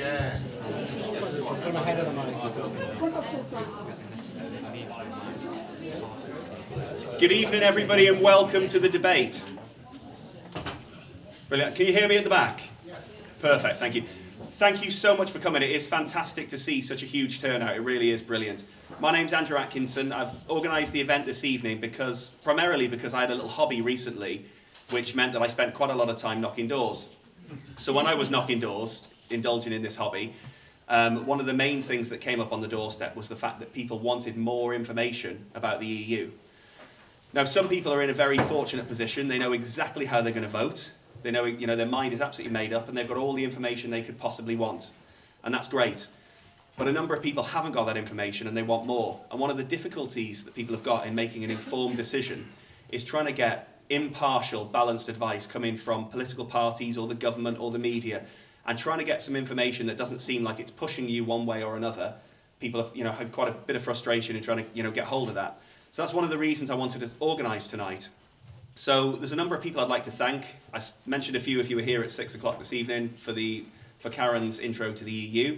Yeah. I'm ahead of the mic. Good evening, everybody, and welcome to the debate. Brilliant. Can you hear me at the back? Perfect, thank you. Thank you so much for coming. It is fantastic to see such a huge turnout. It really is brilliant. My name's Andrew Atkinson. I've organised the event this evening primarily because I had a little hobby recently, which meant that I spent quite a lot of time knocking doors. So when I was knocking doors, indulging in this hobby, one of the main things that came up on the doorstep was the fact that people wanted more information about the EU. Now, some people are in a very fortunate position. They know exactly how they're going to vote. They know, their mind is absolutely made up and they've got all the information they could possibly want. And that's great. But a number of people haven't got that information and they want more. And one of the difficulties that people have got in making an informed decision is trying to get impartial, balanced advice coming from political parties or the government or the media, and trying to get some information that doesn't seem like it's pushing you one way or another. People have, had quite a bit of frustration in trying to, get hold of that. So that's one of the reasons I wanted to organise tonight. So there's a number of people I'd like to thank. I mentioned a few if you were here at 6 o'clock this evening for Karen's intro to the EU.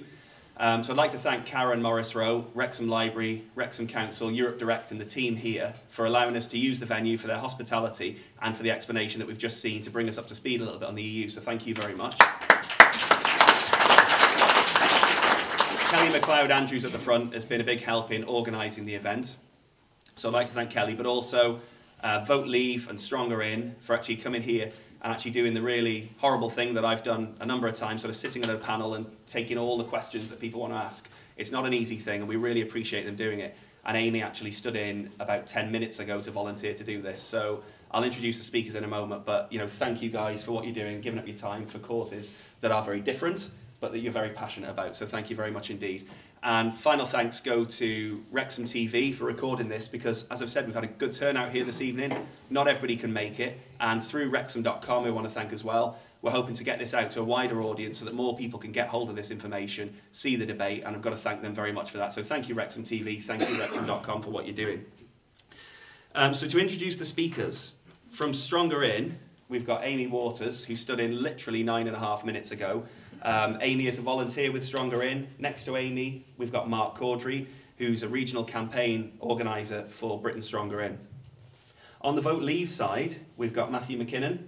So I'd like to thank Karen Morris-Rowe, Wrexham Library, Wrexham Council, Europe Direct and the team here for allowing us to use the venue, for their hospitality and for the explanation that we've just seen to bring us up to speed a little bit on the EU. So thank you very much. Kelly MacLeod Andrews at the front has been a big help in organising the event. So I'd like to thank Kelly, but also Vote Leave and Stronger In for actually coming here and actually doing the really horrible thing that I've done a number of times, sort of sitting at a panel and taking all the questions that people want to ask. It's not an easy thing and we really appreciate them doing it. And Amy actually stood in about 10 minutes ago to volunteer to do this. So I'll introduce the speakers in a moment, but thank you guys for what you're doing, giving up your time for causes that are very different, but that you're very passionate about. So thank you very much indeed. And final thanks go to Wrexham TV for recording this because, as I've said, we've had a good turnout here this evening. Not everybody can make it. And through Wrexham.com, we want to thank as well. We're hoping to get this out to a wider audience so that more people can get hold of this information, see the debate, and I've got to thank them very much for that. So thank you, Wrexham TV. Thank you, Wrexham.com, for what you're doing. So to introduce the speakers, from Stronger In, we've got Amy Waters, who stood in literally 9.5 minutes ago. Amy is a volunteer with Stronger In. Next to Amy, we've got Mark Caudry, who's a regional campaign organiser for Britain Stronger In. On the Vote Leave side, we've got Matthew McKinnon,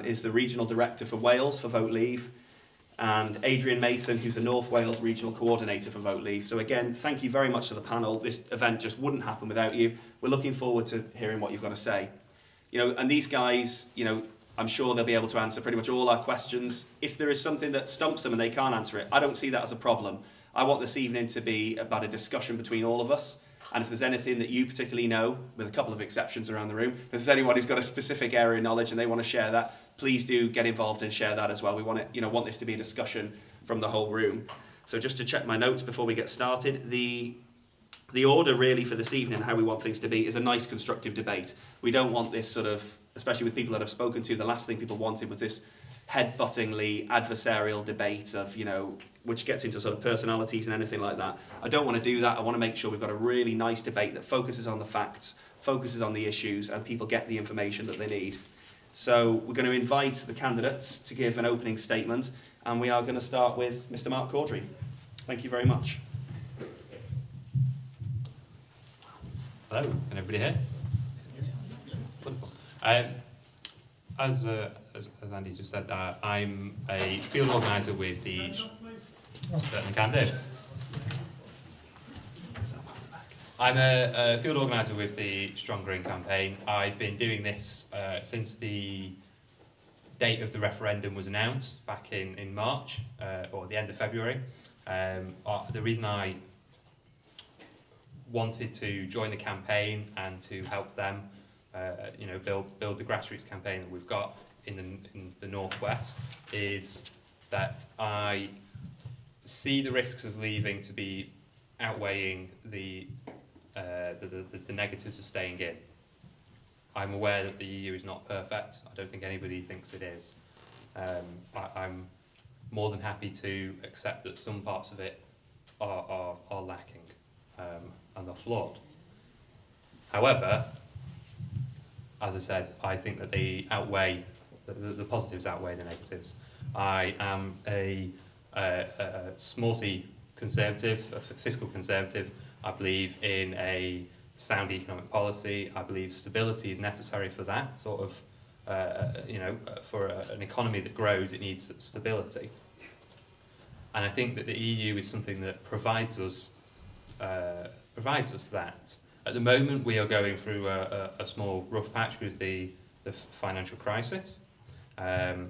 is the regional director for Wales for Vote Leave, and Adrian Mason, who's a North Wales regional coordinator for Vote Leave. So again, thank you very much to the panel. This event just wouldn't happen without you. We're looking forward to hearing what you've got to say. And these guys, I'm sure they'll be able to answer pretty much all our questions. If there is something that stumps them and they can't answer it, I don't see that as a problem. I want this evening to be about a discussion between all of us. And if there's anything that you particularly know, with a couple of exceptions around the room, if there's anyone who's got a specific area of knowledge and they want to share that, please do get involved and share that as well. We want want this to be a discussion from the whole room. So just to check my notes before we get started, the order really for this evening, how we want things to be, is a nice constructive debate. We don't want this sort of, especially with people that I've spoken to, the last thing people wanted was this head-buttingly adversarial debate of, which gets into sort of personalities and anything like that. I don't want to do that. I want to make sure we've got a really nice debate that focuses on the facts, focuses on the issues, and people get the information that they need. So we're going to invite the candidates to give an opening statement, and we are going to start with Mr. Mark Caudry. Thank you very much. Hello, can everybody hear? Wonderful. As Andy just said, I'm a field organiser with the... Certainly can do. I'm a field organiser with the Stronger In campaign. I've been doing this since the date of the referendum was announced back in March, or the end of February. The reason I wanted to join the campaign and to help them build the grassroots campaign that we've got in the Northwest is that I see the risks of leaving to be outweighing the negatives of staying in. I'm aware that the EU is not perfect. I don't think anybody thinks it is. I'm more than happy to accept that some parts of it are lacking and are flawed. However, as I said, I think that they outweigh, the positives outweigh the negatives. I am a a small c conservative, a fiscal conservative. I believe in a sound economic policy. I believe stability is necessary for that sort of, for an economy that grows, it needs stability. And I think that the EU is something that provides us that. At the moment, we are going through a small rough patch with the financial crisis. But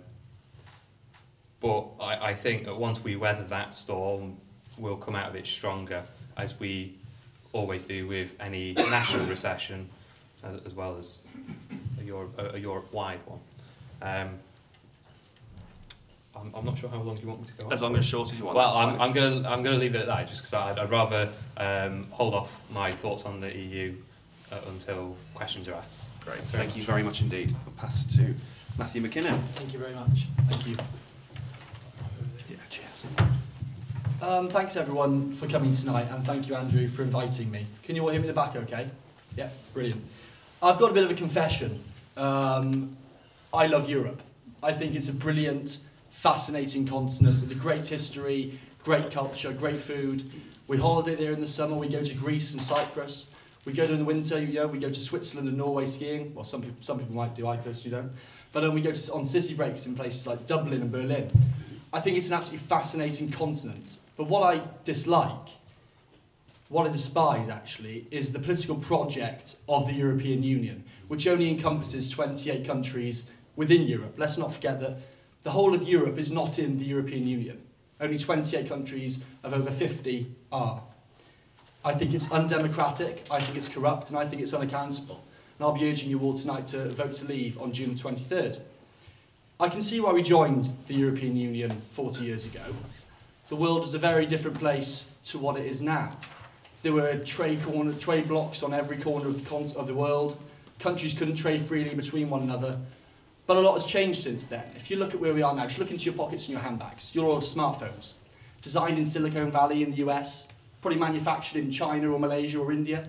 I think that once we weather that storm, we'll come out of it stronger, as we always do with any national recession, as well as a Europe-wide one. I'm not sure how long you want me to go on. As long as short as you want. Well, I'm gonna leave it at that, just because I'd rather hold off my thoughts on the EU until questions are asked. Great, thank you very much indeed. I'll pass to Matthew McKinnon. Thank you very much. Thank you. Yeah, cheers. Thanks everyone for coming tonight, and thank you, Andrew, for inviting me. Can you all hear me in the back okay? Yeah, brilliant. I've got a bit of a confession. I love Europe. I think it's a brilliant, fascinating continent with a great history, great culture, great food. We holiday there in the summer. We go to Greece and Cyprus. We go there in the winter. We go to Switzerland and Norway skiing. Well, some people might do. I personally don't. But we go on city breaks in places like Dublin and Berlin. I think it's an absolutely fascinating continent. But what I dislike, what I despise actually, is the political project of the European Union, which only encompasses 28 countries within Europe. Let's not forget that the whole of Europe is not in the European Union. Only 28 countries of over 50 are. I think it's undemocratic, I think it's corrupt, and I think it's unaccountable. And I'll be urging you all tonight to vote to leave on June the 23rd. I can see why we joined the European Union 40 years ago. The world was a very different place to what it is now. There were trade blocks on every corner of the world. Countries couldn't trade freely between one another. But a lot has changed since then. If you look at where we are now, just look into your pockets and your handbags. You'll all have smartphones. Designed in Silicon Valley in the US, probably manufactured in China or Malaysia or India.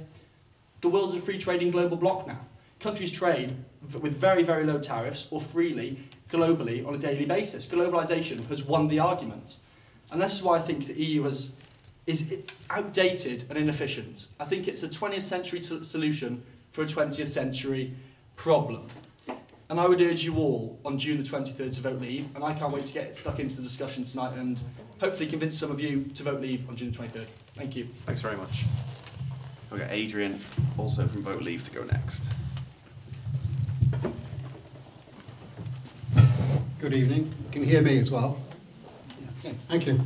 The world's a free trading global bloc now. Countries trade with very, very low tariffs or freely, globally, on a daily basis. Globalization has won the argument. And this is why I think the EU is outdated and inefficient. I think it's a 20th century solution for a 20th century problem. And I would urge you all on June the 23rd to vote leave, and I can't wait to get stuck into the discussion tonight and hopefully convince some of you to vote leave on June the 23rd. Thank you. Thanks very much. We've got Adrian, also from Vote Leave, to go next. Good evening. Can you hear me as well? Yeah, okay. Thank you.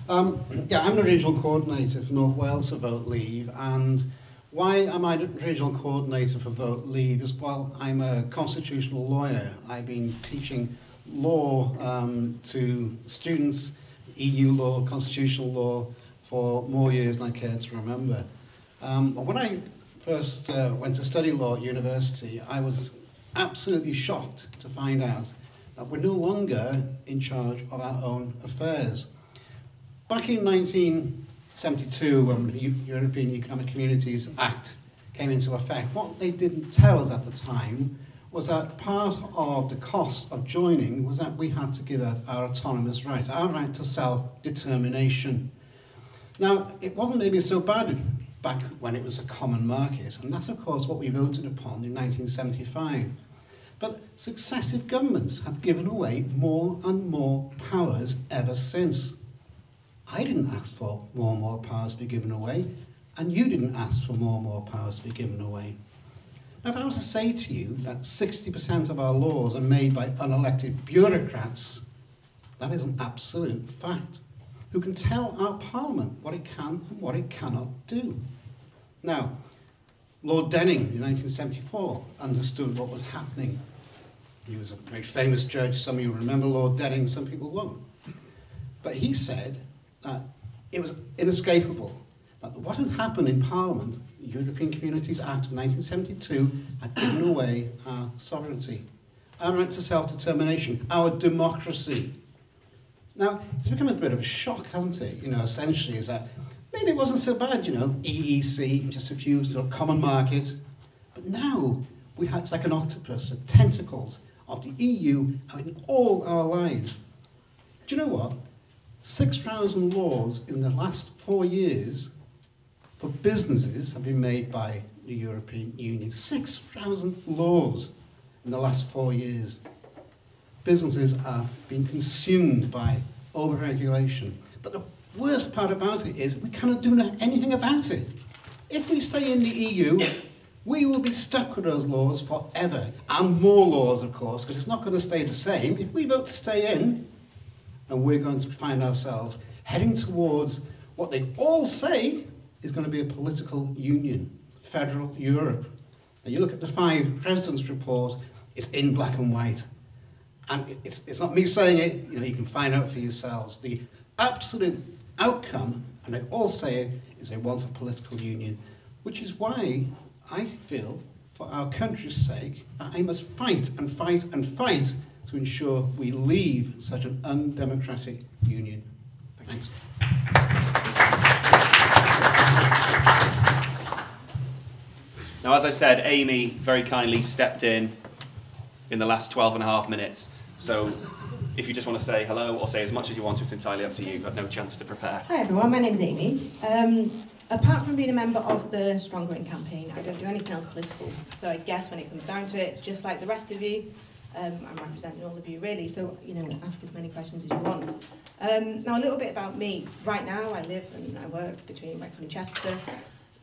I'm the regional coordinator for North Wales for Vote Leave, and why am I the regional coordinator for Vote Leave? Is, well, I'm a constitutional lawyer. I've been teaching law to students, EU law, constitutional law, for more years than I care to remember. When I first went to study law at university, I was absolutely shocked to find out that we're no longer in charge of our own affairs. Back in 1972, when the European Economic Communities Act came into effect, what they didn't tell us at the time was that part of the cost of joining was that we had to give up our autonomous rights, our right to self-determination. Now, it wasn't maybe so bad back when it was a common market, and that's of course what we voted upon in 1975. But successive governments have given away more and more powers ever since. I didn't ask for more and more powers to be given away, and you didn't ask for more and more powers to be given away. Now, if I was to say to you that 60% of our laws are made by unelected bureaucrats, that is an absolute fact, who can tell our Parliament what it can and what it cannot do. Now, Lord Denning in 1974 understood what was happening. He was a very famous judge. Some of you remember Lord Denning, some people won't. But he said that it was inescapable, that what had happened in Parliament, the European Communities Act of 1972, had given away our sovereignty, our right to self-determination, our democracy. Now, it's become a bit of a shock, hasn't it? You know, essentially, is that maybe it wasn't so bad, you know, EEC, just a few sort of common markets. But now, it's like an octopus, the tentacles of the EU are in all our lives. Do you know what? 6,000 laws in the last 4 years for businesses have been made by the European Union. 6,000 laws in the last 4 years. Businesses are being consumed by overregulation. But the worst part about it is we cannot do anything about it. If we stay in the EU, we will be stuck with those laws forever. And more laws, of course, because it's not going to stay the same. If we vote to stay in, and we're going to find ourselves heading towards what they all say is going to be a political union, federal Europe. And you look at the 5 Presidents' report, it's in black and white. And it's not me saying it, you can find out for yourselves. The absolute outcome, and they all say it, is they want a political union, which is why I feel, for our country's sake, that I must fight and fight and fight to ensure we leave such an undemocratic union. Thanks. Now, as I said, Amy very kindly stepped in the last 12 and a half minutes. So if you just want to say hello or say as much as you want to, it's entirely up to you. You've got no chance to prepare. Hi everyone, my name's Amy. Apart from being a member of the Stronger In campaign, I don't do anything else political. So I guess when it comes down to it, just like the rest of you, I'm representing all of you really, so ask as many questions as you want. Now a little bit about me. Right now I live and I work between Wrexham and Chester.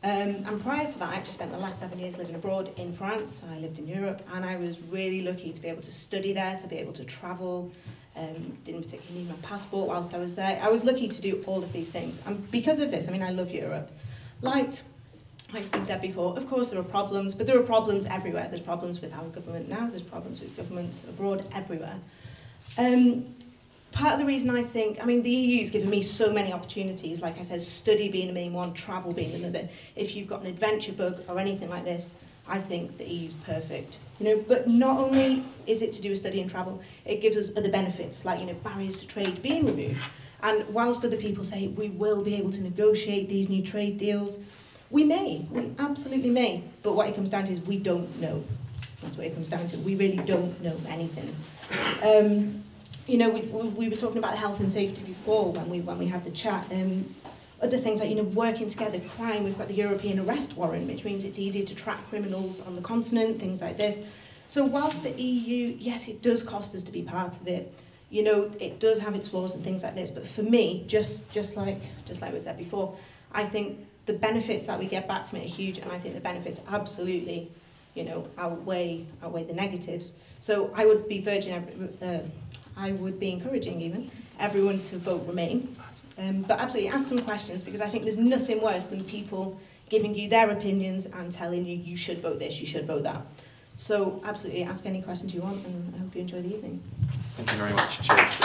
And prior to that, I actually spent the last 7 years living abroad in France. I lived in Europe, and I was really lucky to be able to study there, to be able to travel. Didn't particularly need my passport whilst I was there. I was lucky to do all of these things. And because of this, I love Europe. Like it's been said before, of course there are problems, but there are problems everywhere. There's problems with our government now, there's problems with governments abroad, everywhere. Part of the reason I think, the EU's given me so many opportunities, like I said, study being the main one, travel being another. If you've got an adventure bug or anything like this, I think the EU's perfect. But not only is it to do with study and travel, it gives us other benefits, like barriers to trade being removed. And whilst other people say we will be able to negotiate these new trade deals, we absolutely may. But what it comes down to is we don't know. That's what it comes down to. We really don't know anything. We were talking about health and safety before when we had the chat. Other things like working together, crime. We've got the European arrest warrant, which means it's easier to track criminals on the continent, things like this. So whilst the EU, yes, it does cost us to be part of it. It does have its flaws and things like this. But for me, just like we said before, I think the benefits that we get back from it are huge, and I think the benefits absolutely, outweigh the negatives. So I would be encouraging even everyone to vote Remain. But absolutely ask some questions, because I think there's nothing worse than people giving you their opinions and telling you you should vote this, you should vote that. So absolutely ask any questions you want, and I hope you enjoy the evening. Thank you very much. Cheers.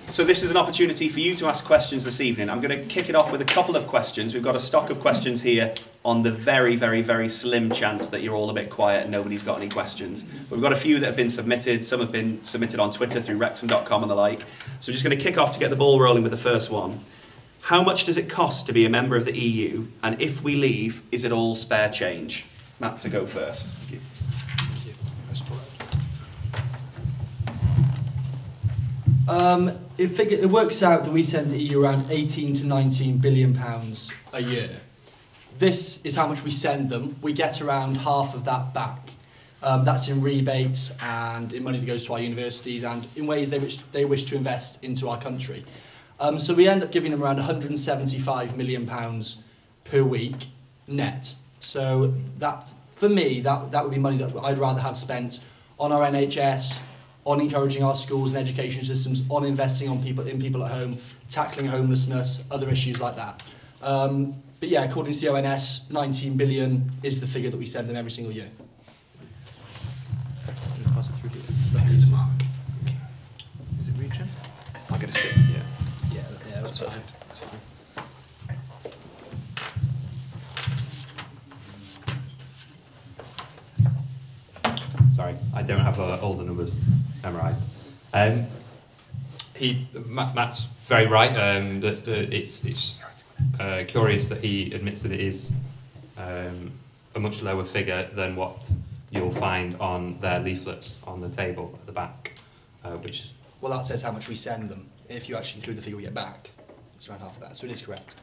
So this is an opportunity for you to ask questions this evening. I'm going to kick it off with a couple of questions. We've got a stock of questions here on the very, very, very slim chance that you're all a bit quiet and nobody's got any questions. We've got a few that have been submitted. Some have been submitted on Twitter through Wrexham.com and the like. So we're just going to kick off to get the ball rolling with the first one. How much does it cost to be a member of the EU? And if we leave, is it all spare change? Matt, to go first. Thank you. It works out that we send the EU around 18 to 19 billion pounds a year. This is how much we send them. We get around half of that back. That's in rebates and in money that goes to our universities and in ways they wish to invest into our country. So we end up giving them around 175 million pounds per week net. So that, for me, that would be money that I'd rather have spent on our NHS, on encouraging our schools and education systems, on investing in people at home, tackling homelessness, other issues like that. But yeah, according to the ONS, 19 billion is the figure that we send them every single year. Pass it through here. It's Mark. Okay. Is it reaching? I'll get a stick. Yeah, that's perfect. Sorry, I don't have all the numbers memorised. Matt's very right. That it's curious that he admits that it is a much lower figure than what you'll find on their leaflets on the table at the back, which well, that says how much we send them. If you actually include the figure we get back, it's around half of that. So it is correct.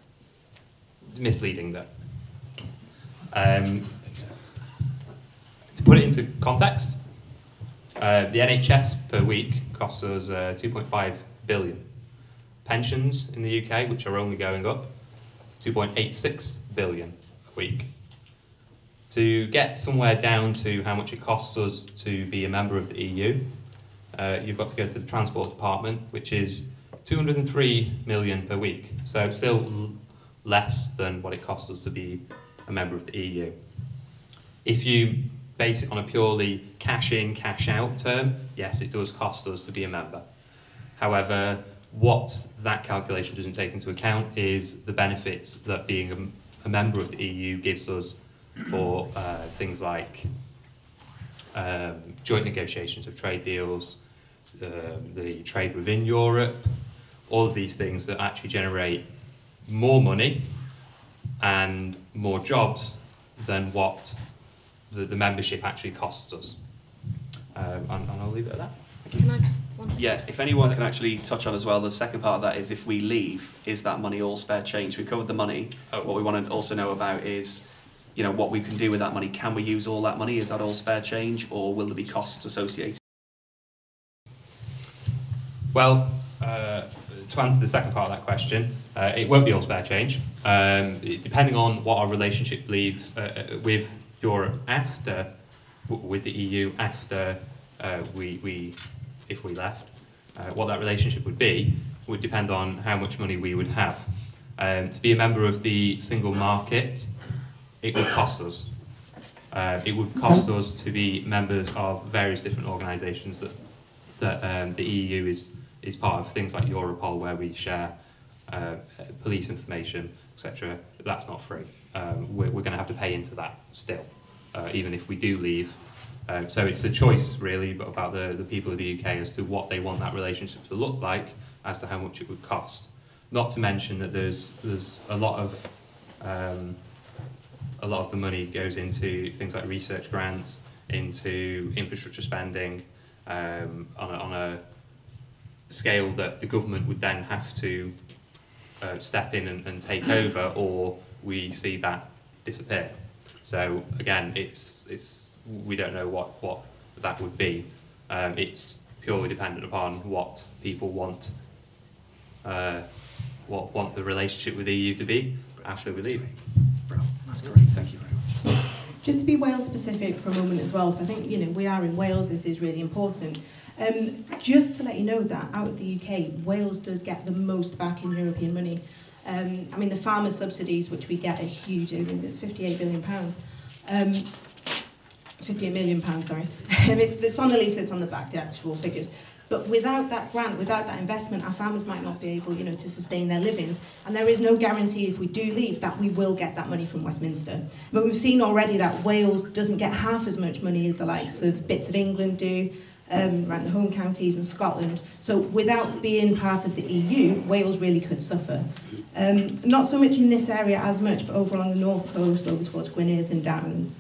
Misleading, though. To put it into context, the NHS per week costs us 2.5 billion. Pensions in the UK, which are only going up, 2.86 billion a week. To get somewhere down to how much it costs us to be a member of the EU, you've got to go to the Transport Department, which is 203 million per week. So still less than what it costs us to be a member of the EU. If you base it on a purely cash in, cash out term, yes, it does cost us to be a member. However, what that calculation doesn't take into account is the benefits that being a member of the EU gives us for things like joint negotiations of trade deals, the trade within Europe, all of these things that actually generate more money and more jobs than what the membership actually costs us. And I'll leave it at that. Can I just Yeah, if anyone can actually touch on as well, the second part of that is if we leave, is that money all spare change? We covered the money. Oh. What we want to also know about is, you know, what we can do with that money. Can we use all that money? Is that all spare change, or will there be costs associated? Well, to answer the second part of that question, it won't be all spare change. Depending on what our relationship with Europe after, with the EU after if we left, what that relationship would be would depend on how much money we would have. To be a member of the single market, it would cost us. It would cost us to be members of various different organisations that the EU is part of, things like Europol, where we share police information, etc. That's not free. We're going to have to pay into that still, even if we do leave. So it's a choice, really, about the people of the UK as to what they want that relationship to look like, as to how much it would cost. Not to mention that there's a lot of the money goes into things like research grants, into infrastructure spending, on a scale that the government would then have to step in and take over, or we see that disappear. So again, we don't know what that would be. It's purely dependent upon what people want the relationship with the EU to be after we leave. Bro, that's great. Thank you very much. Just to be Wales specific for a moment as well, because I think, you know, we are in Wales, this is really important. Just to let you know that out of the UK, Wales does get the most back in European money. I mean, the farmer subsidies, which we get, are huge, £58 billion. 58 million pounds, sorry. It's on the leaflets on the back, the actual figures. But without that grant, without that investment, our farmers might not be able, you know, to sustain their livings. And there is no guarantee if we do leave that we will get that money from Westminster. But we've seen already that Wales doesn't get half as much money as the likes of bits of England do, around the home counties and Scotland. So without being part of the EU, Wales really could suffer. Not so much in this area as much, but over along the north coast, over towards Gwynedd and down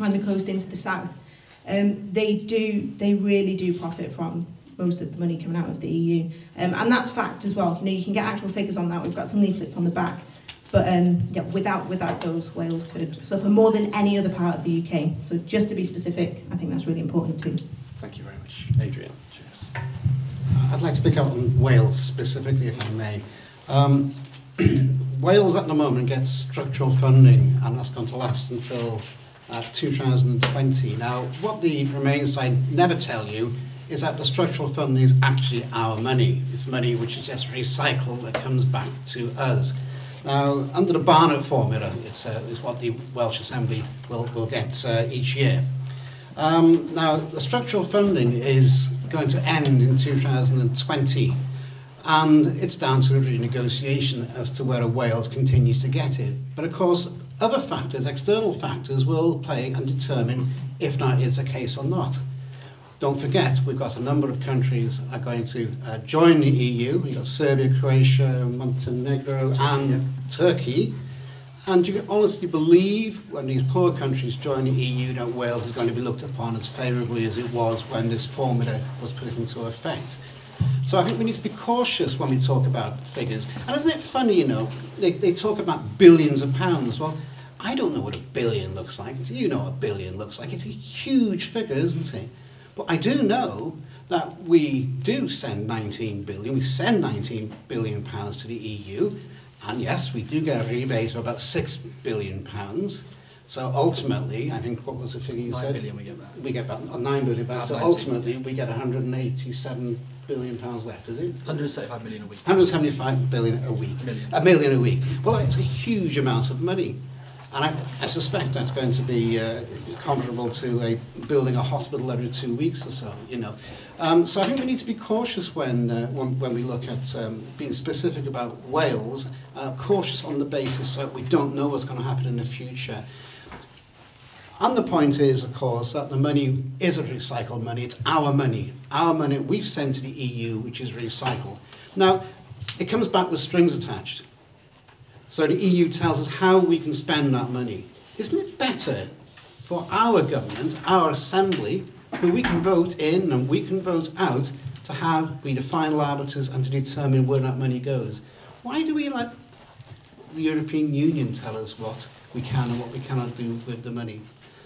around the coast into the south. They really do profit from most of the money coming out of the EU. And that's fact as well. You know, you can get actual figures on that. We've got some leaflets on the back. But yeah, without those, Wales could suffer more than any other part of the UK. So just to be specific, I think that's really important too. Thank you very much. Adrian, cheers. I'd like to pick up on Wales specifically, if I may. Wales at the moment gets structural funding, and that's going to last until 2020. Now, what the Remain side never tell you is that the structural funding is actually our money. It's money which is just recycled that comes back to us. Now, under the Barnett formula, it's what the Welsh Assembly will get each year. Now, the structural funding is going to end in 2020, and it's down to a renegotiation as to whether Wales continues to get it. But of course, other factors, external factors, will play and determine if that is the case or not. Don't forget, we've got a number of countries that are going to join the EU. We've got Serbia, Croatia, Montenegro, and Turkey. And you can honestly believe when these poor countries join the EU that Wales is going to be looked upon as favourably as it was when this formula was put into effect. So I think we need to be cautious when we talk about figures. And isn't it funny, you know, they talk about billions of pounds. Well, I don't know what a billion looks like. You know what a billion looks like. It's a huge figure, isn't it? But I do know that we do send 19 billion. We send 19 billion pounds to the EU. And yes, we do get a rebate of about 6 billion pounds. So ultimately, I think, what was the figure you said? 9 billion we get back. We get about 9 billion back. So 19, ultimately, yeah. we get 187 billion pounds left, is it? 175 million a week. 175 billion a week. Million. A million a week. Well, it's a huge amount of money. And I suspect that's going to be comparable to building a hospital every 2 weeks or so, you know. So I think we need to be cautious when we look at being specific about Wales, cautious on the basis that we don't know what's going to happen in the future. And the point is, of course, that the money isn't recycled money, it's our money. Our money we've sent to the EU, which is recycled. Now, it comes back with strings attached. So the EU tells us how we can spend that money. Isn't it better for our government, our assembly, who we can vote in and we can vote out, to be the final arbiters and to determine where that money goes? Why do we let the European Union tell us what we can and what we cannot do with the money?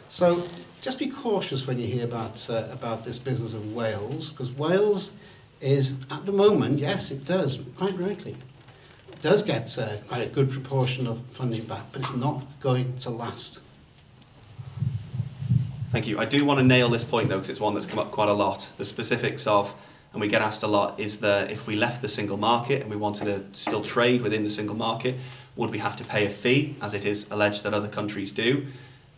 So just be cautious when you hear about this business of Wales, because Wales is, at the moment, yes, it does, quite rightly, it does get quite a good proportion of funding back, but it's not going to last. Thank you. I do want to nail this point, though, because it's one that's come up quite a lot. The specifics of, and we get asked a lot, is if we left the single market and we wanted to still trade within the single market, would we have to pay a fee, as it is alleged that other countries do?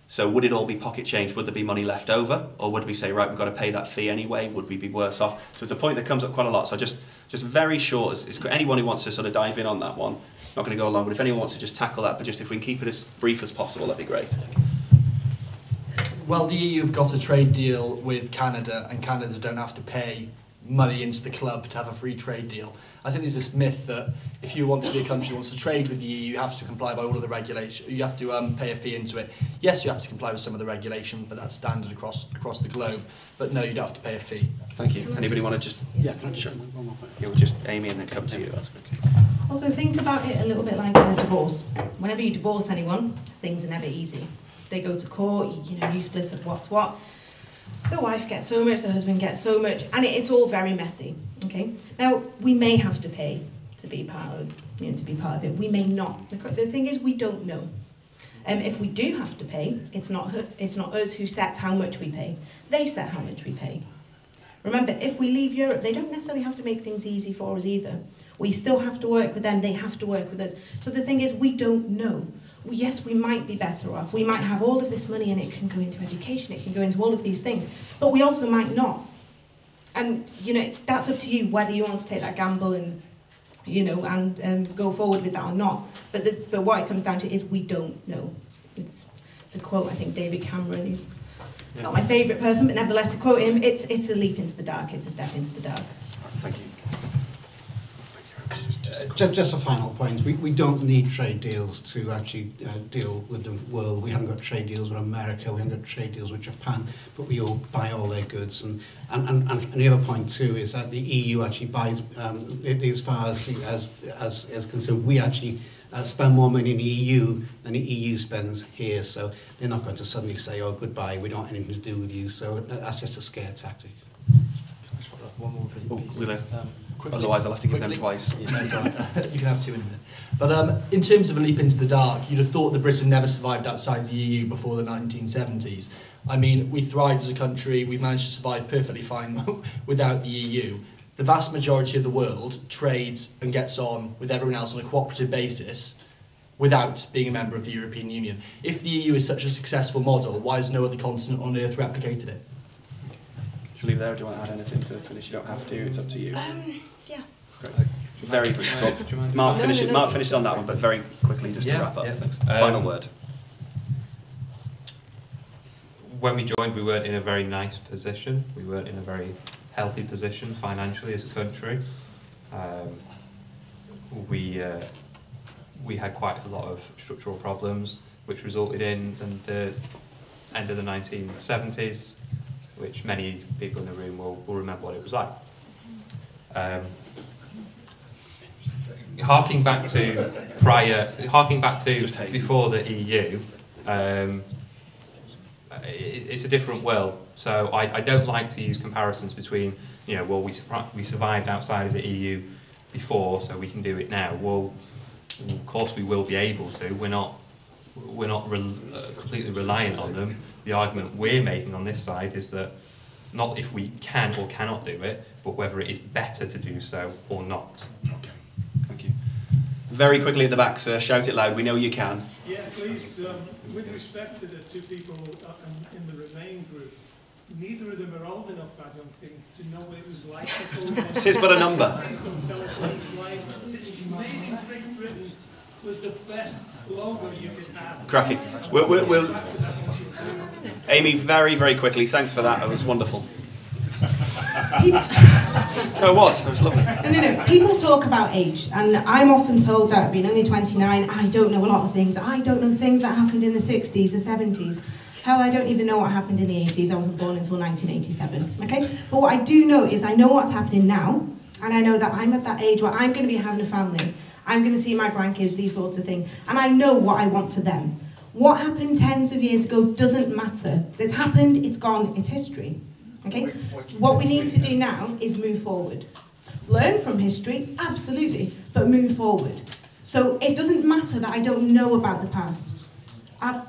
So would it all be pocket change? Would there be money left over? Or would we say, right, we've got to pay that fee anyway? Would we be worse off? So it's a point that comes up quite a lot. So just very short, as anyone who wants to sort of dive in on that one, not going to go long, but if anyone wants to just tackle that, but just if we can keep it as brief as possible, that'd be great. Well, the EU have got a trade deal with Canada, and Canada don't have to pay money into the club to have a free trade deal. I think there's this myth that if you want to be a country that wants to trade with the EU, you have to comply by all of the regulation. You have to pay a fee into it. Yes, you have to comply with some of the regulation, but that's standard across the globe. But no, you don't have to pay a fee. Thank you. Anybody want to just... Yeah, sure. one more point. Yeah, we'll just Amy and then come to you. That's okay. Also, think about it a little bit like a divorce. Whenever you divorce anyone, things are never easy. They go to court, you split up what's what. The wife gets so much, the husband gets so much, and it's all very messy. Okay. Now, we may have to pay to be part of it. We may not. The thing is, we don't know. If we do have to pay, it's not us who sets how much we pay. They set how much we pay. Remember, if we leave Europe, they don't necessarily have to make things easy for us either. We still have to work with them. They have to work with us. So the thing is, we don't know. Yes, we might be better off. We might have all of this money and it can go into education, it can go into all of these things, but we also might not. And, that's up to you whether you want to take that gamble and, go forward with that or not. But what it comes down to is we don't know. It's a quote, I think, David Cameron, who's not my favourite person, but nevertheless, to quote him, it's a leap into the dark, it's a step into the dark. Thank you. Just a final point. We don't need trade deals to actually deal with the world. We haven't got trade deals with America, we haven't got trade deals with Japan, but we all buy all their goods. And the other point too is that the EU actually buys, as far as concerned, we actually spend more money in the EU than the EU spends here. So they're not going to suddenly say, oh, goodbye, we don't want anything to do with you. So that's just a scare tactic. One more, please. Otherwise, I'll have to give them twice. Yeah, no, sorry. You can have two in a minute. But in terms of a leap into the dark, you'd have thought that Britain never survived outside the EU before the 1970s. I mean, we thrived as a country, we've managed to survive perfectly fine without the EU. The vast majority of the world trades and gets on with everyone else on a cooperative basis without being a member of the European Union. If the EU is such a successful model, why has no other continent on Earth replicated it? Should we leave there, or do you want to add anything to finish? You don't have to, it's up to you. Yeah. Great. Very brief. Mark finished on that one, but very quickly just to wrap up. Thanks. Final word. When we joined, we weren't in a very nice position. We weren't in a very healthy position financially as a country. We had quite a lot of structural problems, which resulted in the end of the 1970s, which many people in the room will remember what it was like. Harking back to before the EU, it's a different world. So I don't like to use comparisons between, you know, well, we survived outside of the EU before, so we can do it now. Well, of course we will be able to. We're not completely reliant on them. The argument we're making on this side is that not if we can or cannot do it, but whether it is better to do so or not. Okay, thank you. Very quickly at the back, sir. Shout it loud. We know you can. Yeah, please. With respect to the two people in the Remain group, neither of them are old enough, I don't think, to know what it was like before. Tis but a number. Please don't tell us what it was like. Invading Great Britain was the best logo you could have. Cracking. We'll Amy, very, very quickly. Thanks for that. It was wonderful. No, it was lovely. No. People talk about age, and I'm often told that being only 29, I don't know a lot of things. I don't know things that happened in the 60s, the 70s. Hell, I don't even know what happened in the 80s. I wasn't born until 1987, okay? But what I do know is I know what's happening now, and I know that I'm at that age where I'm going to be having a family. I'm going to see my grandkids, these sorts of things, and I know what I want for them. What happened tens of years ago doesn't matter. It's happened, it's gone, it's history. Okay? What we need to do now is move forward. Learn from history, absolutely, but move forward. So it doesn't matter that I don't know about the past.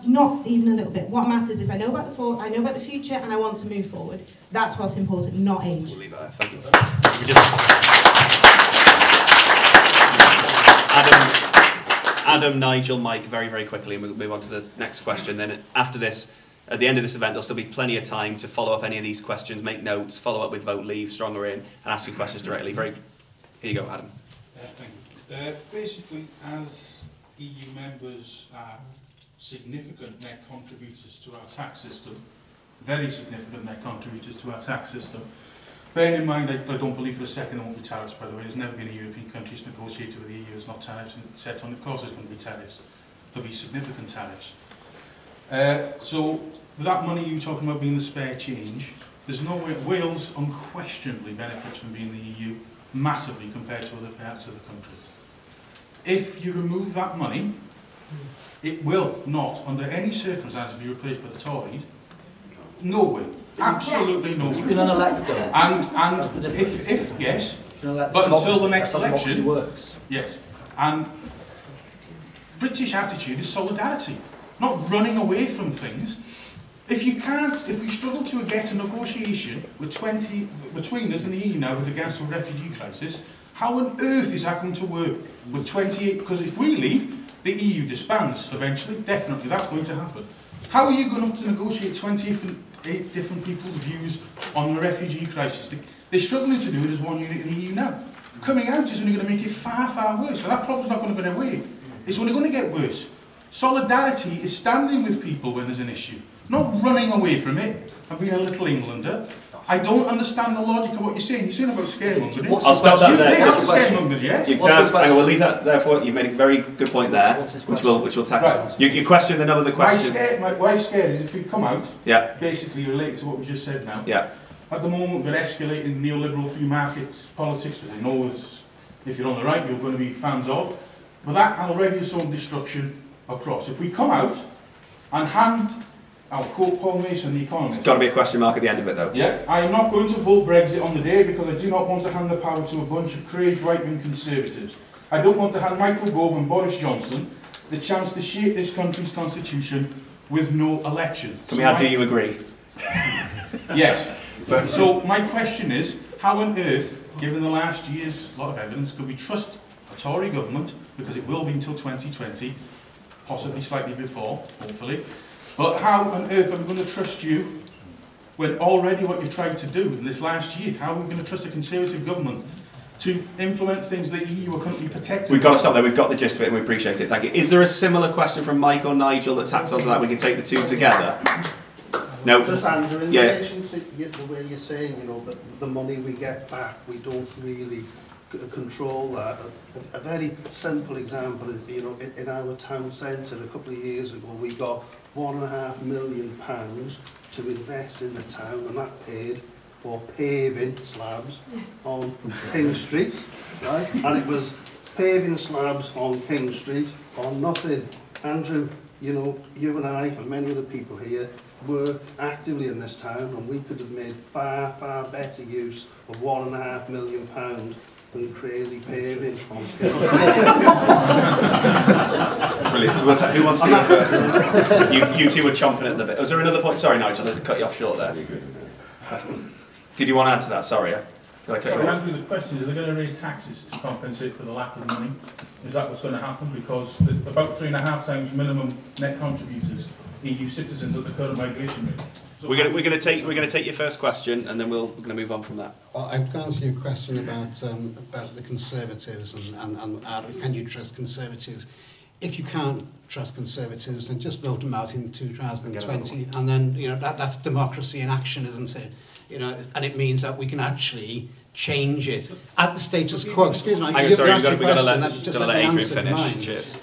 Not even a little bit. What matters is I know about the future, and I want to move forward. That's what's important, not age. We'll leave it there. Thank you. Adam, Nigel, Mike, very, very quickly, and we'll move on to the next question. Then after this, at the end of this event, there'll still be plenty of time to follow up any of these questions, make notes, follow up with Vote Leave, Stronger In, and ask you questions directly. Here you go, Adam. Thank you. Basically, as EU members are significant net contributors to our tax system, very significant net contributors to our tax system, bearing in mind, I don't believe for a second there won't be tariffs, by the way. There's never been a European country that's negotiated with the EU. There's not tariffs set on. Of course there's going to be tariffs. There'll be significant tariffs. So with that money you were talking about being the spare change, there's no way. Wales unquestionably benefits from being in the EU massively compared to other parts of the country. If you remove that money, it will not, under any circumstances, be replaced by the Tories. No way. Absolutely no way. You can unelect them. And if yes, but until the next election, works. Yes. And British attitude is solidarity, not running away from things. If you struggle to get a negotiation with 20 between us and the EU now with regards to a refugee crisis, how on earth is that going to work with 28? Because if we leave, the EU disbands eventually. Definitely, that's going to happen. How are you going to negotiate 28 different people's views on the refugee crisis? They're struggling to do it as one unit in the EU now. Coming out is only going to make it far, far worse. So that problem's not going to go away. It's only going to get worse. Solidarity is standing with people when there's an issue, not running away from it and being a little Englander. I don't understand the logic of what you're saying. You're saying about scaremongering. I'll stop that there. They have scaremongered, yes? We'll leave that there for you. Made a very good point there, which we'll tackle. Right. You question the number of the question. Why scared is if we come out, yeah, basically related to what we just said now. Yeah. At the moment, we're escalating neoliberal free market politics, which I know is, if you're on the right, you're going to be fans of. But that already is some destruction across. If we come out and hand, I'll quote Paul Mason, the Economist. Got to be a question mark at the end of it, though. Yeah, I am not going to vote Brexit on the day because I do not want to hand the power to a bunch of crazed right-wing conservatives. I don't want to hand Michael Gove and Boris Johnson the chance to shape this country's constitution with no election. Can we add, do you agree? Yes. So my question is, how on earth, given the last year's lot of evidence, could we trust a Tory government, because it will be until 2020, possibly slightly before, hopefully, but how on earth are we going to trust you when already what you've tried to do in this last year, how are we going to trust a Conservative government to implement things that the EU are currently protecting? We've got to stop there. We've got the gist of it and we appreciate it. Thank you. Is there a similar question from Mike or Nigel that tacks onto that? We can take the two together. No. Just Andrew, in relation to the way you're saying, you know, that the money we get back, we don't really control that. A very simple example is, you know, in our town centre a couple of years ago, we got £1.5 million to invest in the town, and that paid for paving slabs on King Street, right? And it was paving slabs on King Street for nothing. Andrew, you know, you and I and many other people here work actively in this town, and we could have made far, far better use of £1.5 million than crazy paving on King Street. Brilliant. Who wants to go first? You two were chomping at the bit. Was there another point? Sorry, Nigel, I cut you off short there. Did you want to add to that? Sorry. Andrew, the question is, are they going to raise taxes to compensate for the lack of money? Is that what's going to happen? Because there's about 3.5 times minimum net contributors EU citizens at the current migration rate. So we're going to take your first question, and then we're going to move on from that. Well, I'm going to answer your question about the Conservatives and can you trust Conservatives? If you can't trust Conservatives, then just vote them out in 2020, and then that's democracy in action, isn't it? And it means that we can actually change it at the status quo. Excuse me. We've got to let Adrian finish. Cheers.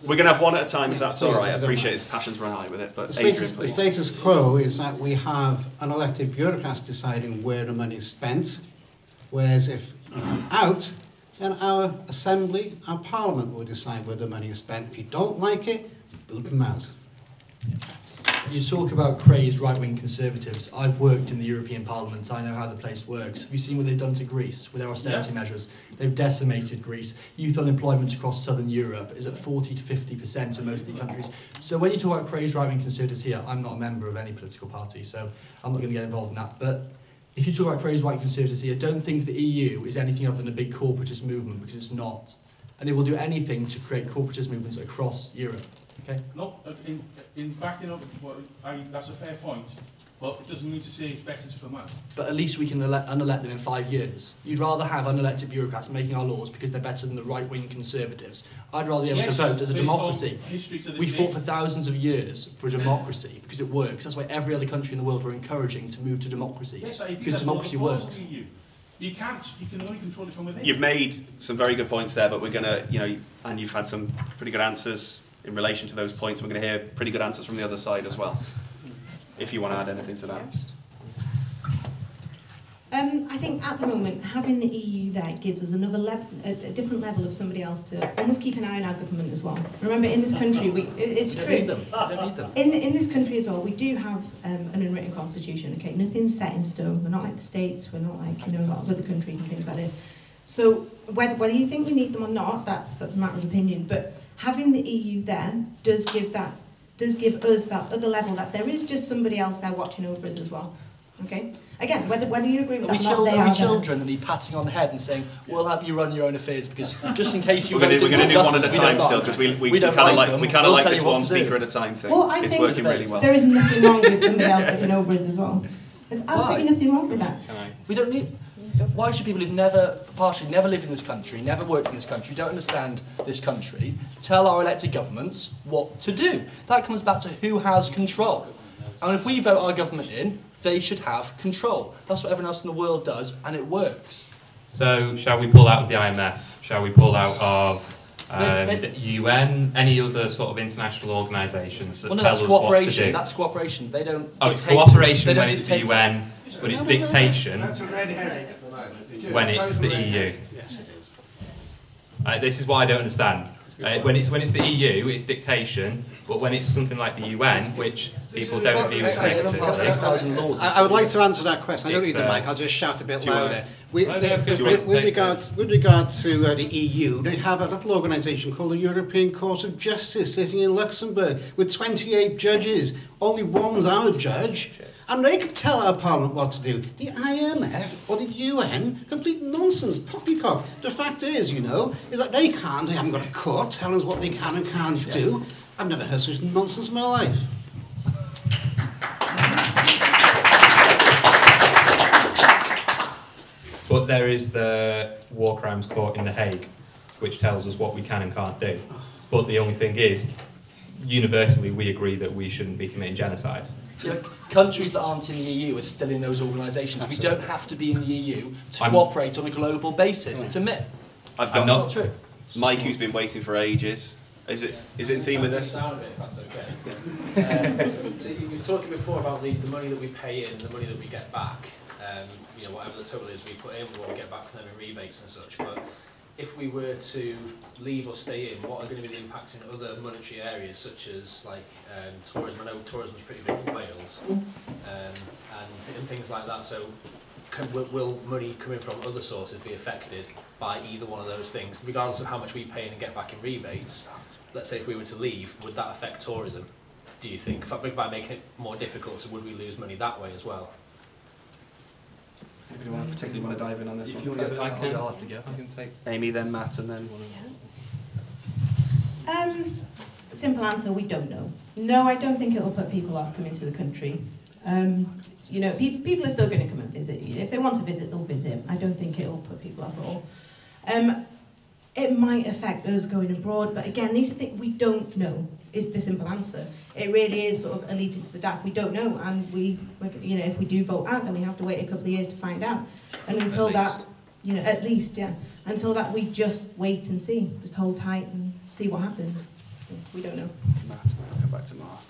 We're going to have one at a time, if that's all right. I appreciate it. Passions run high with it, but Adrian, please. The status quo is that we have an elected bureaucrats deciding where the money is spent, whereas if you come out, then our Assembly, our Parliament will decide where the money is spent. If you don't like it, boot them out. You talk about crazed right-wing Conservatives. I've worked in the European Parliament. I know how the place works. Have you seen what they've done to Greece with their austerity measures? They've decimated Greece. Youth unemployment across southern Europe is at 40 to 50% in most of the countries. So when you talk about crazed right-wing Conservatives here, I'm not a member of any political party, so I'm not going to get involved in that. But if you talk about crazed right Conservatives here, don't think the EU is anything other than a big corporatist movement, because it's not. And it will do anything to create corporatist movements across Europe. Okay. No, in backing up, that's a fair point, but it doesn't mean to say it's better to come out. But at least we can unelect them in 5 years. You'd rather have unelected bureaucrats making our laws because they're better than the right-wing Conservatives. I'd rather be able to vote as a democracy. We fought for thousands of years for democracy because it works. That's why every other country in the world we're encouraging to move to democracies, because democracy works. You can only control it from within. You've made some very good points there, but we're going to, and you've had some pretty good answers in relation to those points. We're going to hear pretty good answers from the other side as well, if you want to add anything to that. I think at the moment, having the EU there gives us another a different level of somebody else to almost keep an eye on our government as well. Remember, in this country, it's true. Need them. I don't need them. In this country as well, we do have an unwritten constitution. Okay, nothing's set in stone. We're not like the States. We're not like lots of other countries and things like this. So whether you think we need them or not, that's a matter of opinion. But having the EU there does give us that other level, that there is just somebody else there watching over us as well. Okay. Again, whether you agree with that or not, they are children that need patting on the head and saying, "We'll help you run your own affairs," because just in case you we're going to do one at a time still, because we kind of like this one speaker at a time thing. Well, I it's think working really well. There is nothing wrong with somebody else looking over us as well. There's absolutely nothing wrong with that. We don't need. Why should people who've partially never lived in this country, never worked in this country, don't understand this country, tell our elected governments what to do? That comes back to who has control. And if we vote our government in, they should have control. That's what everyone else in the world does, and it works. So, shall we pull out of the IMF? Shall we pull out of the UN? Any other sort of international organisations that tell us what to do? That's cooperation. They don't. Oh, it's cooperation when it's the UN, but it's dictation when it's the EU. Yes, it is. This is what I don't understand. When it's the EU, it's dictation, but when it's something like the UN, which people don't view as negatively, I would like to answer that question. I don't need the mic. I'll just shout a bit louder. With regard to the EU, they have a little organisation called the European Court of Justice sitting in Luxembourg with 28 judges. Only one's our judge. And they could tell our Parliament what to do. The IMF or the UN, complete nonsense, poppycock. The fact is, is that they haven't got a court telling us what they can and can't do. I've never heard such nonsense in my life. But there is the War Crimes Court in The Hague, which tells us what we can and can't do. But the only thing is, universally we agree that we shouldn't be committing genocide. Countries that aren't in the EU are still in those organisations. We don't have to be in the EU to cooperate on a global basis. It's a myth. I've got not true. Mike, who's been waiting for ages, Is it in theme with this? Down a bit, if that's okay. So you were talking before about the money that we pay in, the money that we get back. You know, whatever the total is we put in, what we get back from them in rebates and such. But if we were to leave or stay in, what are going to be the impacts in other monetary areas, such as like tourism? I know tourism is pretty big for Wales, and things like that. So will money coming from other sources be affected by either one of those things, regardless of how much we pay in and get back in rebates? Let's say if we were to leave, would that affect tourism, do you think? By making it more difficult, so would we lose money that way as well? Anybody particularly want to dive in on this one? I can take Amy, then Matt, and then... Simple answer, we don't know. No, I don't think it will put people off coming to the country. You know, people are still going to come and visit. If they want to visit, they'll visit. I don't think it will put people off at all. It might affect us going abroad, but again, these are things we don't know, is the simple answer. It really is sort of a leap into the dark. We don't know, and you know, if we do vote out, then we have to wait a couple of years to find out. And until that, you know, at least, yeah, until that, we just wait and see. Just hold tight and see what happens. We don't know. Matt, I'll go back to Mark.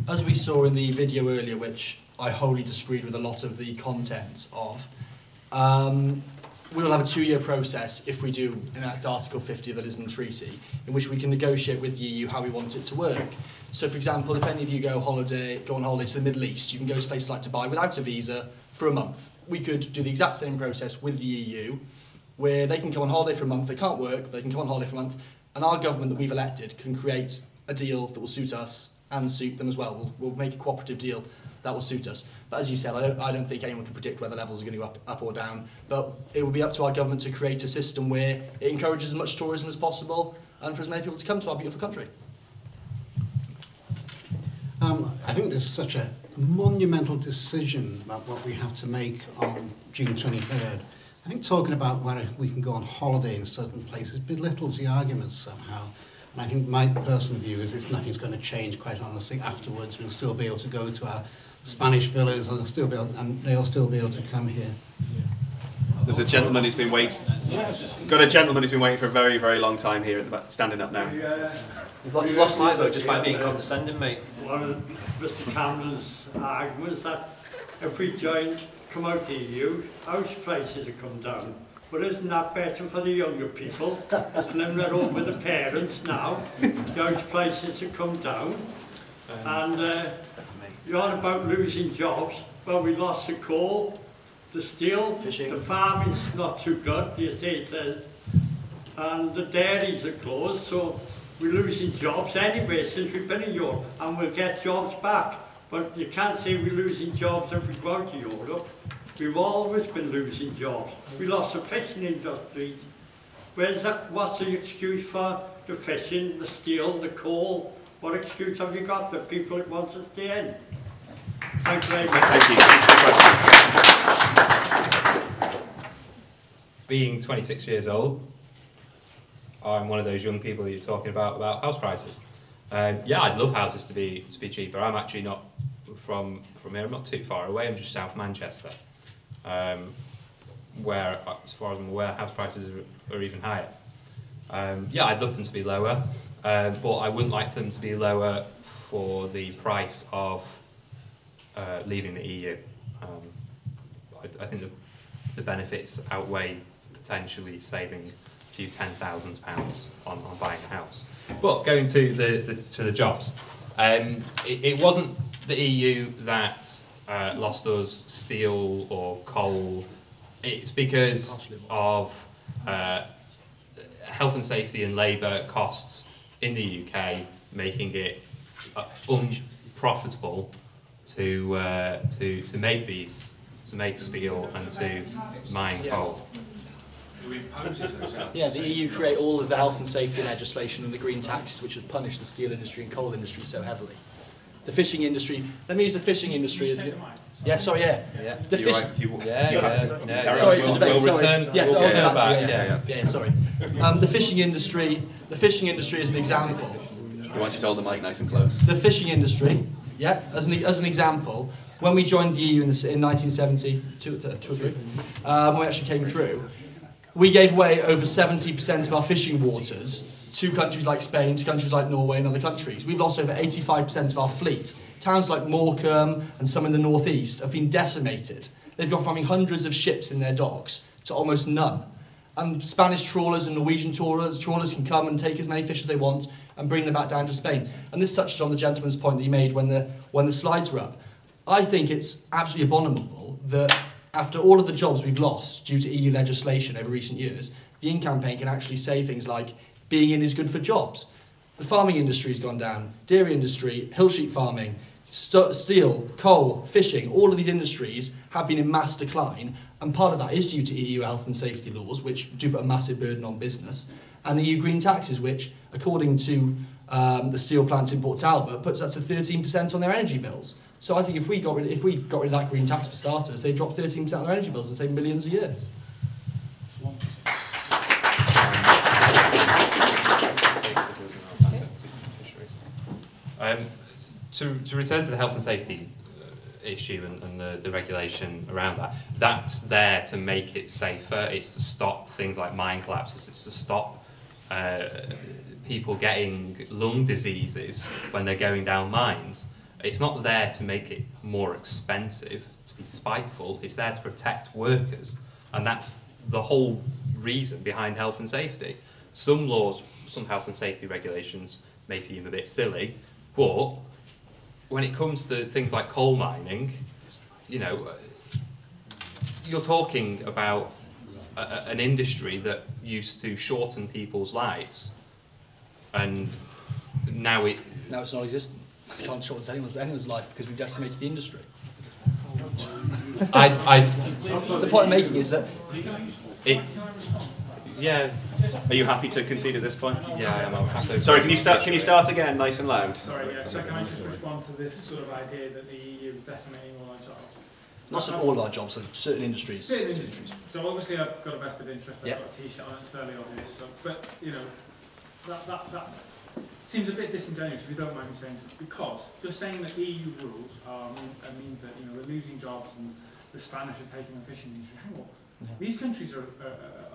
As we saw in the video earlier, which I wholly disagreed with a lot of the content of, we will have a 2-year process if we do enact Article 50 of the Lisbon Treaty, in which we can negotiate with the EU how we want it to work. So, for example, if any of you go on holiday to the Middle East, you can go to places like Dubai without a visa for a month. We could do the exact same process with the EU, where they can come on holiday for a month, they can't work, but they can come on holiday for a month, and our government that we've elected can create a deal that will suit us and suit them as well. We'll make a cooperative deal that will suit us. But as you said, I don't think anyone can predict whether levels are going to go up or down. But it will be up to our government to create a system where it encourages as much tourism as possible and for as many people to come to our beautiful country. I think there's such a monumental decision about what we have to make on June 23rd. I think talking about whether we can go on holiday in certain places belittles the arguments somehow. And I think my personal view is nothing's going to change, quite honestly. Afterwards, we'll still be able to go to our Spanish villas and they'll still be able to come here. There's a gentleman who's been waiting. Got a gentleman who's been waiting for a very, very long time here at the back, standing up now. You've lost my vote just by being condescending, mate. One of Mr Cameron's arguments that if we come out the EU, house prices have come down. But isn't that better for the younger people that's living at home with the parents now? The house prices have come down. And you're on about losing jobs. Well, we lost the coal, the steel, fishing. The farming's not too good, the estate says. And the dairies are closed, so we're losing jobs anyway since we've been in Europe. And we'll get jobs back. But you can't say we're losing jobs if we go out to Europe. We've always been losing jobs. We lost the fishing industry. What's the excuse for the fishing, the steel, the coal? What excuse have you got that people want to stay in? Thank you very much. Thank you. Being 26 years old, I'm one of those young people that you're talking about house prices. Yeah, I'd love houses to be cheaper. I'm actually not from here. I'm not too far away. I'm just South Manchester. Where, as far as I'm aware, house prices are even higher. Yeah, I'd love them to be lower, but I wouldn't like them to be lower for the price of leaving the EU. I think the benefits outweigh potentially saving a few £10,000 on buying a house. But going to the jobs, it wasn't the EU that lost us steel or coal. It's because of health and safety and labour costs in the UK, making it unprofitable to make steel and to mine coal. Yeah, the EU create all of the health and safety legislation and the green taxes, which has punished the steel industry and coal industry so heavily. The fishing industry. Let me use the fishing industry as yeah. Sorry, yeah. The fish. Sorry, it's a debate. We'll return. Yes, we'll return back. Yeah. Sorry. The fishing industry. The fishing industry is an example. We want you to hold the mic nice and close. The fishing industry. Yeah, as an example, when we joined the EU in 1970, when we actually came through, We gave away over 70% of our fishing waters to countries like Spain, to countries like Norway and other countries. We've lost over 85% of our fleet. Towns like Morecambe and some in the northeast have been decimated. They've gone from having hundreds of ships in their docks to almost none. And Spanish trawlers and Norwegian trawlers can come and take as many fish as they want and bring them back down to Spain. And this touches on the gentleman's point that he made when the slides were up. I think it's absolutely abominable that after all of the jobs we've lost due to EU legislation over recent years, the In campaign can actually say things like, being in is good for jobs. The farming industry has gone down, dairy industry, hill sheep farming, steel, coal, fishing, all of these industries have been in mass decline, and part of that is due to EU health and safety laws, which do put a massive burden on business, and EU green taxes, which, according to the steel plant in Port Talbot, puts up to 13% on their energy bills. So I think if we got rid of that green tax for starters, they'd drop 13% on their energy bills and save millions a year. To return to the health and safety issue and the regulation around that, that's there to make it safer. It's to stop things like mine collapses. It's to stop people getting lung diseases when they're going down mines. It's not there to make it more expensive, to be spiteful. It's there to protect workers, and that's the whole reason behind health and safety. Some laws, some health and safety regulations may seem a bit silly, but when it comes to things like coal mining, you know, you're talking about an industry that used to shorten people's lives, and now it's non-existent. We can't shorten anyone's life because we've decimated the industry. The point I'm making is that yeah. Are you happy to concede at this point? Yeah, I am. Sorry, can you start again, nice and loud? Sorry, yeah. So can I just respond to this sort of idea that the EU is decimating all our jobs? Not all of our jobs, so certain industries. Certain industries. So obviously I've got a vested interest. I've Yep. got a T-shirt on. It's fairly obvious. So, but you know, that seems a bit disingenuous if you don't mind me saying so. Because just saying that EU rules means that we're losing jobs and the Spanish are taking the fishing industry. Hang on. Yeah. These countries are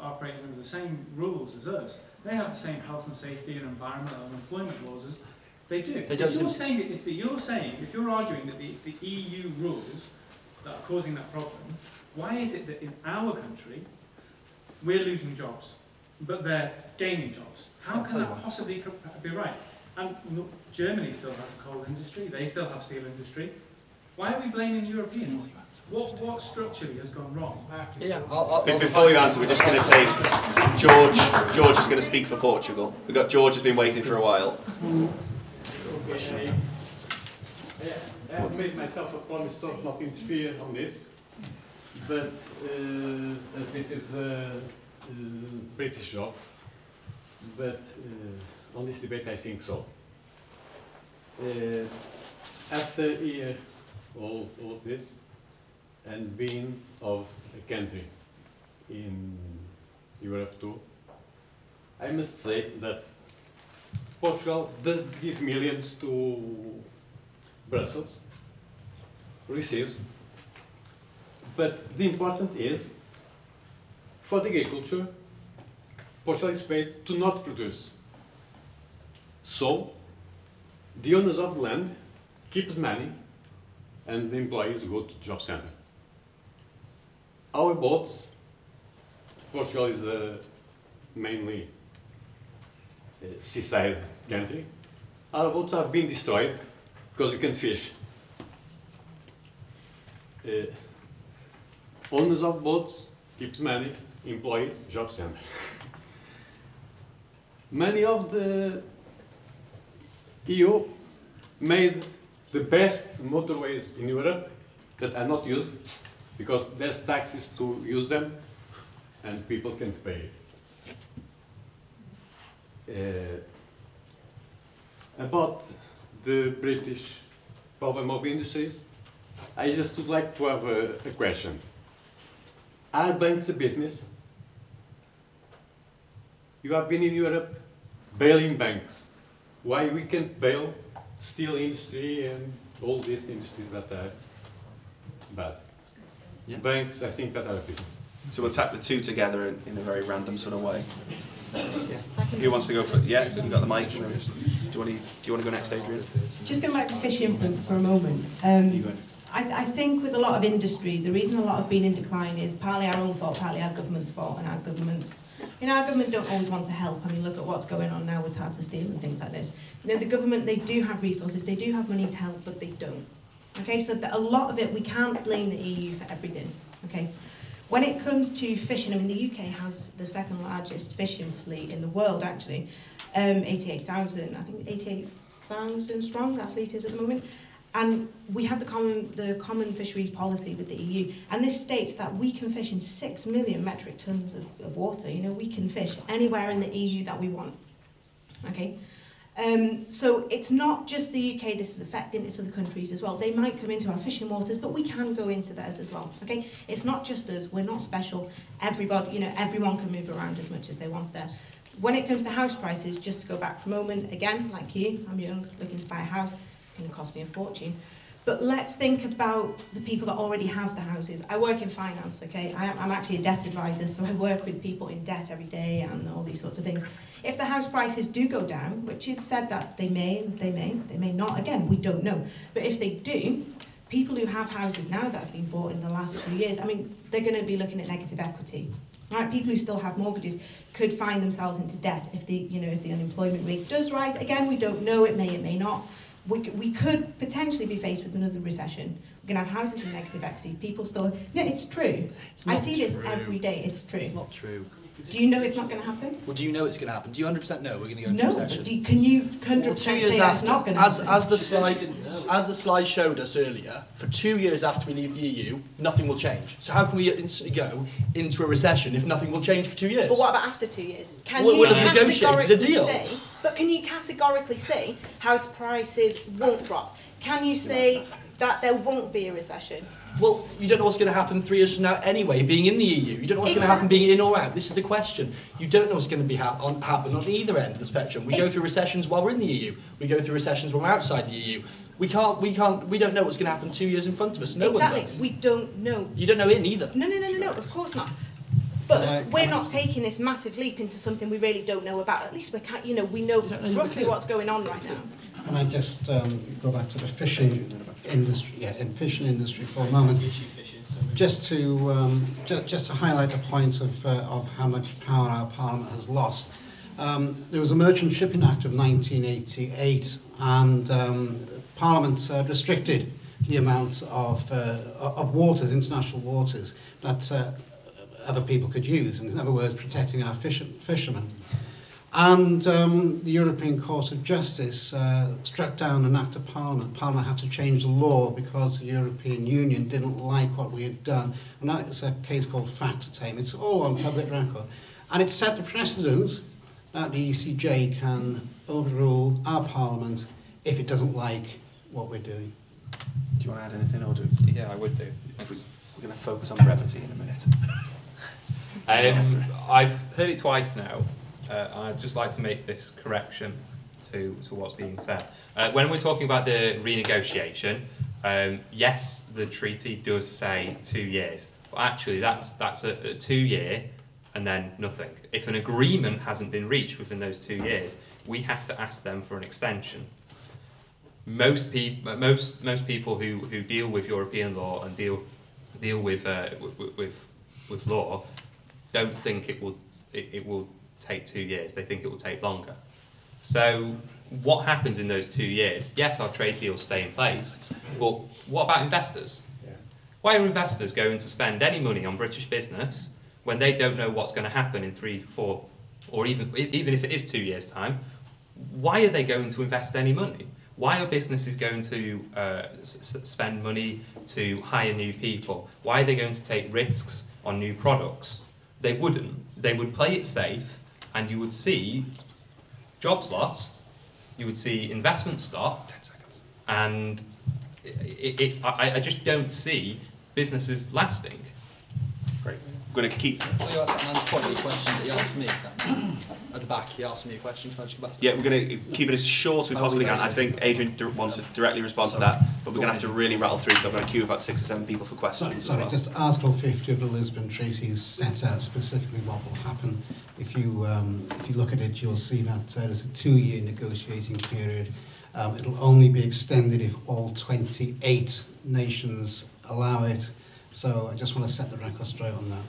operating under the same rules as us. They have the same health and safety and environmental and employment laws as they do. If you're arguing that the EU rules that are causing that problem, why is it that in our country we're losing jobs, but they're gaining jobs? How can that possibly be right? And Germany still has a coal industry. They still have steel industry. Why are we blaming Europeans? What structurally has gone wrong? Yeah. Before you answer, we're just going to take George. George is going to speak for Portugal. We've got George has been waiting for a while. I have made myself a promise of not interfere on this, but as this is a British job, but on this debate I think so. After hearing all of this, and being of a country in Europe too, I must say that Portugal does give millions to Brussels, receives, but the important is, for the agriculture, Portugal is paid to not produce. So, the owners of the land keep the money and the employees go to the job center. Our boats, Portugal is mainly a seaside country, our boats are being destroyed because you can't fish. Owners of boats keep the money, employees, job center. Many of the EU made the best motorways in Europe that are not used because there's taxes to use them and people can't pay. About the British problem of industries, I just would like to have a question. Are banks a business? You have been in Europe bailing banks. Why we can't bail steel industry and all these industries that are bad? Yeah. Banks, I think that are a business. So we'll tap the two together in a very random sort of way. Yeah. Who wants to go first? Yeah, you've got the mic. Do you want to go next, Adrian? Just going back to fishing for a moment. I think with a lot of industry, the reason a lot have been in decline is partly our own fault, partly our government's fault, and our governments, our government don't always want to help. I mean, look at what's going on now with hard to steal and things like this. The government, they do have resources, they do have money to help, but they don't. Okay, so a lot of it, we can't blame the EU for everything. Okay. When it comes to fishing, I mean, the UK has the second largest fishing fleet in the world, actually. 88,000, I think 88,000 strong, our fleet is at the moment. And we have the common fisheries policy with the EU. And this states that we can fish in 6 million metric tons of water. We can fish anywhere in the EU that we want. Okay? So it's not just the UK this is affecting, it's other countries as well. They might come into our fishing waters, but we can go into theirs as well. Okay, it's not just us. We're not special. Everybody, everyone can move around as much as they want there. When it comes to house prices, just to go back for a moment, again, like you, I'm young, looking to buy a house. It's going to cost me a fortune. But let's think about the people that already have the houses. I work in finance, okay? I'm actually a debt advisor, so I work with people in debt every day and all these sorts of things. If the house prices do go down, which is said that they may not, again, we don't know. But if they do, people who have houses now that have been bought in the last few years, I mean, they're going to be looking at negative equity. Right? People who still have mortgages could find themselves into debt if the unemployment rate does rise. Again, we don't know, it may not. We could potentially be faced with another recession. We're going to have houses with negative equity. People still... No, it's true. I see this every day. It's true. It's not true. Do you know it's not going to happen? Well, do you know it's going to happen? Do you 100% know we're going to go into no, recession? No, can you 100% say it's not going to happen? As the slide showed us earlier, for 2 years after we leave the EU, nothing will change. So how can we instantly go into a recession if nothing will change for 2 years? But what about after 2 years? We'll have negotiated a deal. But can you categorically say house prices won't drop? Can you say that there won't be a recession? Well, you don't know what's going to happen 3 years from now anyway, being in the EU. You don't know what's going to happen being in or out. This is the question. You don't know what's going to happen on either end of the spectrum. We go through recessions while we're in the EU. We go through recessions when we're outside the EU. We don't know what's going to happen 2 years in front of us. No one does. Exactly. We don't know. You don't know it neither. No, of course not. But we're not taking this massive leap into something we really don't know about. At least we know roughly what's going on right now. Can I just go back to the fishing industry? Yeah, in fishing industry for a moment. Just to highlight the points of how much power our Parliament has lost. There was a Merchant Shipping Act of 1988, and Parliament restricted the amounts of waters, international waters, that other people could use. In other words, protecting our fishermen. And the European Court of Justice struck down an act of Parliament. Parliament had to change the law because the European Union didn't like what we had done. And that is a case called Factor Tame. It's all on public record. And it set the precedent that the ECJ can overrule our Parliament if it doesn't like what we're doing. Do you want to add anything, or do? Yeah, I would do. We're going to focus on brevity in a minute. I've heard it twice now. I'd just like to make this correction to what's being said. When we're talking about the renegotiation, yes, the treaty does say 2 years, but actually that's a 2 year and then nothing. If an agreement hasn't been reached within those 2 years, we have to ask them for an extension. Most people who deal with European law and deal with law don't think it will take 2 years. They think it will take longer. So what happens in those 2 years? Yes, our trade deals stay in place, but what about investors? Yeah. Why are investors going to spend any money on British business when they don't know what's going to happen in 3, 4, or even if it is 2 years' time? Why are they going to invest any money? Why are businesses going to spend money to hire new people? Why are they going to take risks on new products? They wouldn't. They would play it safe, and you would see jobs lost, you would see investment stop, 10 seconds. And I just don't see businesses lasting. Great. I'm going to keep... Well, you asked that man's point, the question that he asked me. At the back, he asked me a question. Can I just go back to that? Yeah, we're going to keep it as short as we possibly can. I think Adrian wants to directly respond to that. but we're going to have to really rattle through, because I've got a queue of about 6 or 7 people for questions Sorry, as well. just Article 50 of the Lisbon Treaty is set out specifically what will happen. If you look at it, you'll see that there's a 2-year negotiating period. It'll only be extended if all 28 nations allow it. So I just want to set the record straight on that.